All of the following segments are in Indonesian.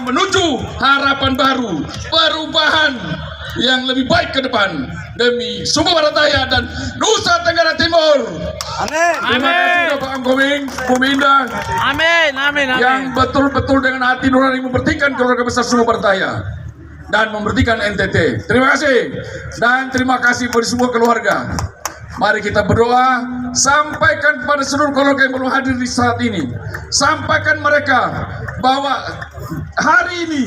menuju harapan baru, perubahan yang lebih baik ke depan demi Sumba Barat Daya dan Nusa Tenggara Timur. Amin. Terima kasih Bapak Angkoming, Bumi Indah. Amin. Amin. Yang betul-betul dengan hati nurani membertikan keluarga besar Sumba Barat Daya dan membertikan NTT. Terima kasih dan terima kasih bagi semua keluarga. Mari kita berdoa, sampaikan kepada seluruh keluarga yang belum hadir di saat ini. Sampaikan mereka bahwa hari ini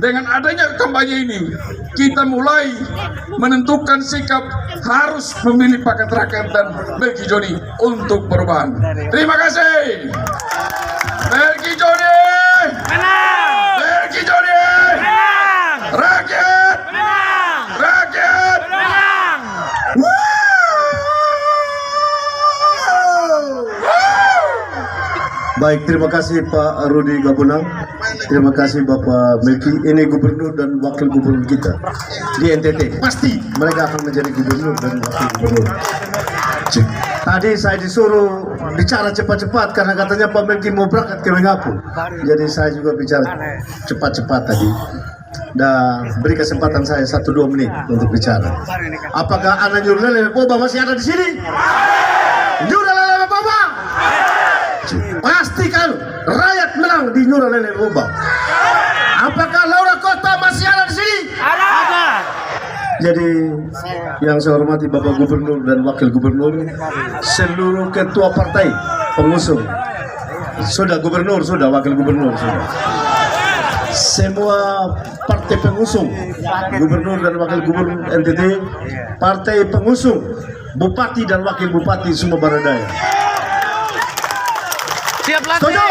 dengan adanya kampanye ini kita mulai menentukan sikap harus memilih paket rakyat dan Melki Joni untuk perubahan. Terima kasih. Melki Joni. Melki Joni. Rakyat. Rakyat. Baik, terima kasih Pak Rudi Gabunang, terima kasih Bapak Melki. Ini gubernur dan wakil gubernur kita di NTT. Pasti mereka akan menjadi gubernur dan wakil gubernur. Tadi saya disuruh bicara cepat-cepat karena katanya Pak Melki mau berangkat ke Mengapul. Jadi saya juga bicara cepat-cepat tadi. Dan beri kesempatan saya 1-2 menit untuk bicara. Apakah anak Nyurlele Boba masih ada di sini? Nyurlele Boba! Pastikan rakyat menang di Nyurlele Boba. Apakah Laura Kota masih ada di sini? Ada. Jadi yang saya hormati Bapak Gubernur dan Wakil Gubernur, seluruh ketua partai pengusung, sudah Gubernur, sudah Wakil Gubernur, sudah. Semua partai pengusung, Gubernur dan Wakil Gubernur NTT, partai pengusung, Bupati dan Wakil Bupati Sumba Barat Daya. Siap latih. Setuju?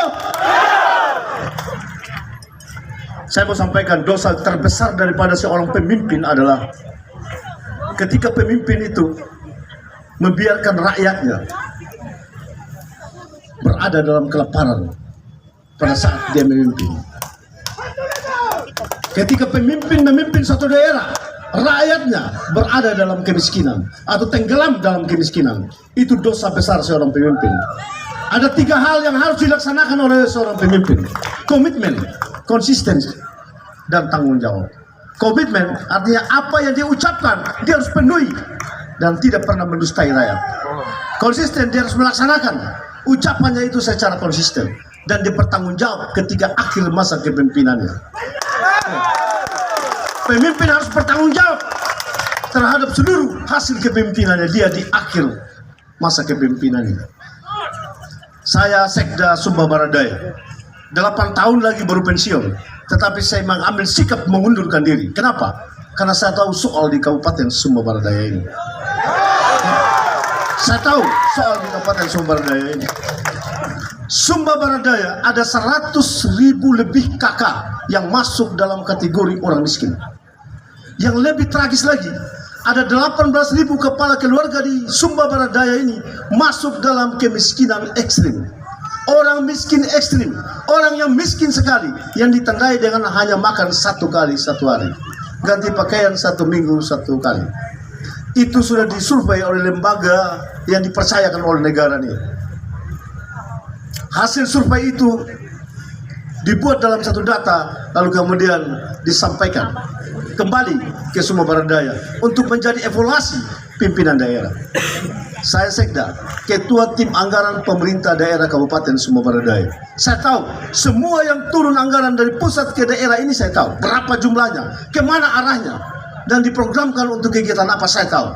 Saya mau sampaikan dosa terbesar daripada seorang pemimpin adalah ketika pemimpin itu membiarkan rakyatnya berada dalam kelaparan pada saat dia memimpin. Ketika pemimpin memimpin satu daerah, rakyatnya berada dalam kemiskinan atau tenggelam dalam kemiskinan, itu dosa besar seorang pemimpin. Ada 3 hal yang harus dilaksanakan oleh seorang pemimpin: komitmen, konsistensi, dan tanggung jawab. Komitmen artinya apa yang dia ucapkan dia harus penuhi dan tidak pernah mendustai rakyat. Konsisten, dia harus melaksanakan ucapannya itu secara konsisten dan dia bertanggung jawab ketika akhir masa kepemimpinannya. Pemimpin harus bertanggung jawab terhadap seluruh hasil kepemimpinannya dia di akhir masa kepemimpinannya. Saya Sekda Sumba Barat Daya, 8 tahun lagi baru pensiun, tetapi saya mengambil sikap mengundurkan diri. Kenapa? Karena saya tahu soal di Kabupaten Sumba Barat Daya ini. Saya tahu soal di Kabupaten Sumba Barat Daya ini. Sumba Barat Daya ada 100.000 lebih kakak yang masuk dalam kategori orang miskin. Yang lebih tragis lagi, ada 18.000 kepala keluarga di Sumba Barat Daya ini masuk dalam kemiskinan ekstrim. Orang miskin ekstrim, orang yang miskin sekali, yang ditandai dengan hanya makan 1 kali 1 hari, ganti pakaian 1 minggu 1 kali. Itu sudah disurvei oleh lembaga yang dipercayakan oleh negara ini. Hasil survei itu dibuat dalam satu data, lalu kemudian disampaikan kembali ke Sumba Barat Daya untuk menjadi evaluasi pimpinan daerah. Saya Sekda, Ketua Tim Anggaran Pemerintah Daerah Kabupaten Sumba Barat Daya. Saya tahu semua yang turun anggaran dari pusat ke daerah ini, saya tahu berapa jumlahnya, kemana arahnya, dan diprogramkan untuk kegiatan apa, saya tahu.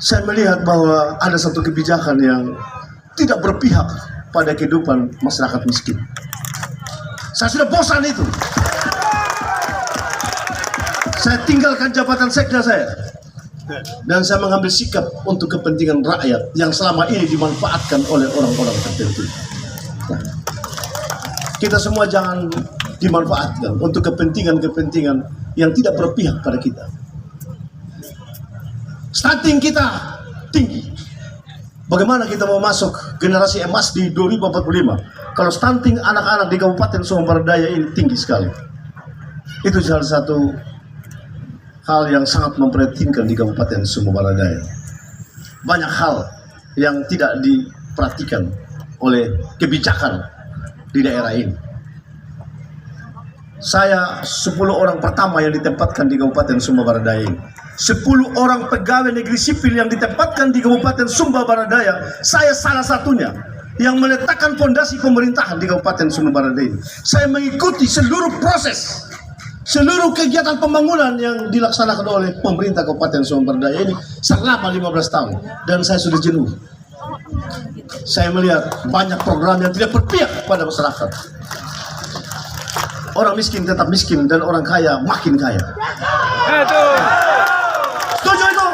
Saya melihat bahwa ada satu kebijakan yang tidak berpihak pada kehidupan masyarakat miskin. Saya sudah bosan itu. Saya tinggalkan jabatan sekda saya dan saya mengambil sikap untuk kepentingan rakyat yang selama ini dimanfaatkan oleh orang-orang tertentu. Kita semua jangan dimanfaatkan untuk kepentingan-kepentingan yang tidak berpihak pada kita. Stunting kita tinggi. Bagaimana kita mau masuk generasi emas di 2045 kalau stunting anak-anak di Kabupaten Sumba Barat Daya ini tinggi sekali? Itu salah satu hal yang sangat memprihatinkan di Kabupaten Sumba Barat Daya. Banyak hal yang tidak diperhatikan oleh kebijakan di daerah ini. saya 10 orang pertama yang ditempatkan di Kabupaten Sumba Barat Daya ini. 10 orang pegawai negeri sipil yang ditempatkan di Kabupaten Sumba Barat Daya, saya salah satunya yang meletakkan fondasi pemerintahan di Kabupaten Sumba Barat Daya ini. Saya mengikuti seluruh proses, seluruh kegiatan pembangunan yang dilaksanakan oleh pemerintah Kabupaten Sumba Barat Daya ini selama 15 tahun. Dan saya sudah jenuh. Saya melihat banyak program yang tidak berpihak pada masyarakat. Orang miskin tetap miskin dan orang kaya makin kaya. Setuju itu?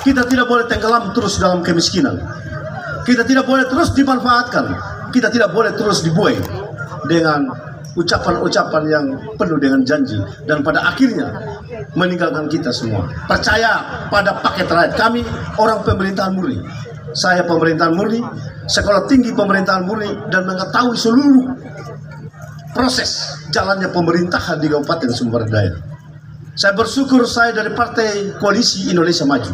Kita tidak boleh tenggelam terus dalam kemiskinan. Kita tidak boleh terus dimanfaatkan. Kita tidak boleh terus dibuai dengan ucapan-ucapan yang penuh dengan janji dan pada akhirnya meninggalkan kita semua. Percaya pada paket rakyat. Kami orang pemerintahan murni. Saya pemerintahan murni, sekolah tinggi pemerintahan murni, dan mengetahui seluruh proses jalannya pemerintahan di Kabupaten Sumba Barat Daya. Saya bersyukur saya dari Partai Koalisi Indonesia Maju.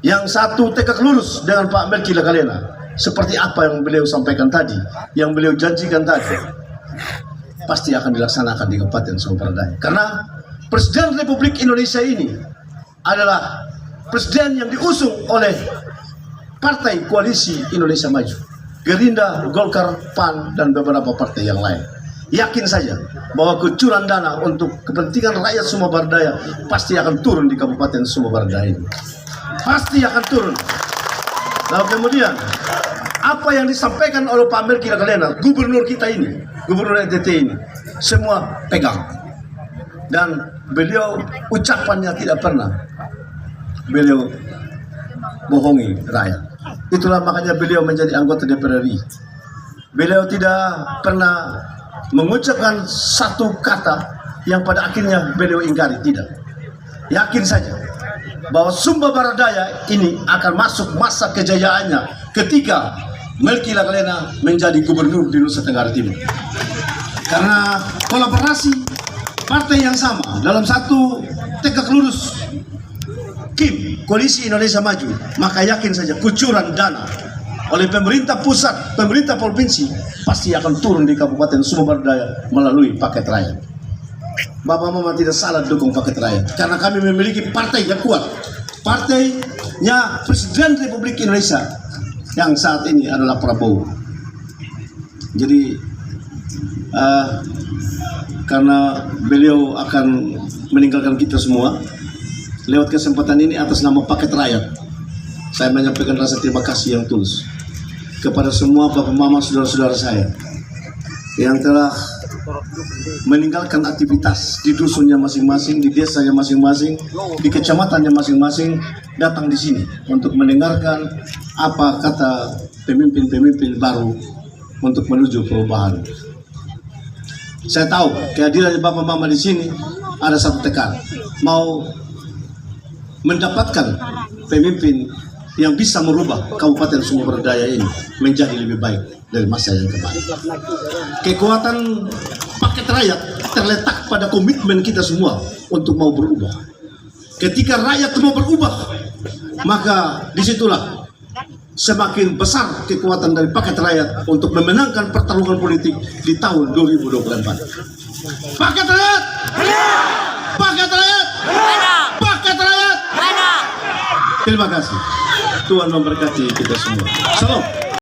Yang satu tegak lurus dengan Pak Melki Lakalena. Seperti apa yang beliau sampaikan tadi, yang beliau janjikan tadi, pasti akan dilaksanakan di Kabupaten Sumba Barat Daya. Karena Presiden Republik Indonesia ini adalah presiden yang diusung oleh Partai Koalisi Indonesia Maju, Gerindra, Golkar, PAN, dan beberapa partai yang lain. Yakin saja bahwa kucuran dana untuk kepentingan rakyat Sumba Barat Daya pasti akan turun di Kabupaten Sumba Barat Daya ini. Pasti akan turun. Lalu kemudian, apa yang disampaikan oleh Pak Melki Lakalena, gubernur kita ini, gubernur NTT ini, semua pegang. Dan beliau ucapannya tidak pernah beliau bohongi rakyat. Itulah makanya beliau menjadi anggota DPR RI. Beliau tidak pernah mengucapkan satu kata yang pada akhirnya beliau ingkari. Tidak. Yakin saja bahwa Sumba Barat Daya ini akan masuk masa kejayaannya ketika Melki Lakalena menjadi gubernur di Nusa Tenggara Timur. Karena kolaborasi partai yang sama dalam satu tegak lurus KIM, Koalisi Indonesia Maju, maka yakin saja kucuran dana oleh pemerintah pusat, pemerintah provinsi pasti akan turun di Kabupaten Sumba Barat Daya melalui paket rakyat. Bapak Mama tidak salah dukung paket rakyat, karena kami memiliki partai yang kuat, partainya Presiden Republik Indonesia yang saat ini adalah Prabowo. Jadi karena beliau akan meninggalkan kita semua, lewat kesempatan ini atas nama paket rakyat, saya menyampaikan rasa terima kasih yang tulus kepada semua bapak mama saudara-saudara saya yang telah meninggalkan aktivitas di dusunnya masing-masing, di desanya masing-masing, di kecamatannya masing-masing, datang di sini untuk mendengarkan apa kata pemimpin-pemimpin baru untuk menuju perubahan. Saya tahu kehadiran bapak mama di sini ada satu tekan, mau mendapatkan pemimpin yang bisa merubah Kabupaten Sumba Barat Daya ini menjadi lebih baik dari masa yang kemarin. Kekuatan paket rakyat terletak pada komitmen kita semua untuk mau berubah. Ketika rakyat mau berubah, maka disitulah semakin besar kekuatan dari paket rakyat untuk memenangkan pertarungan politik di tahun 2024. Paket rakyat! Paket rakyat! Paket rakyat! Terima kasih. Tuhan memberkati kita semua. Salam.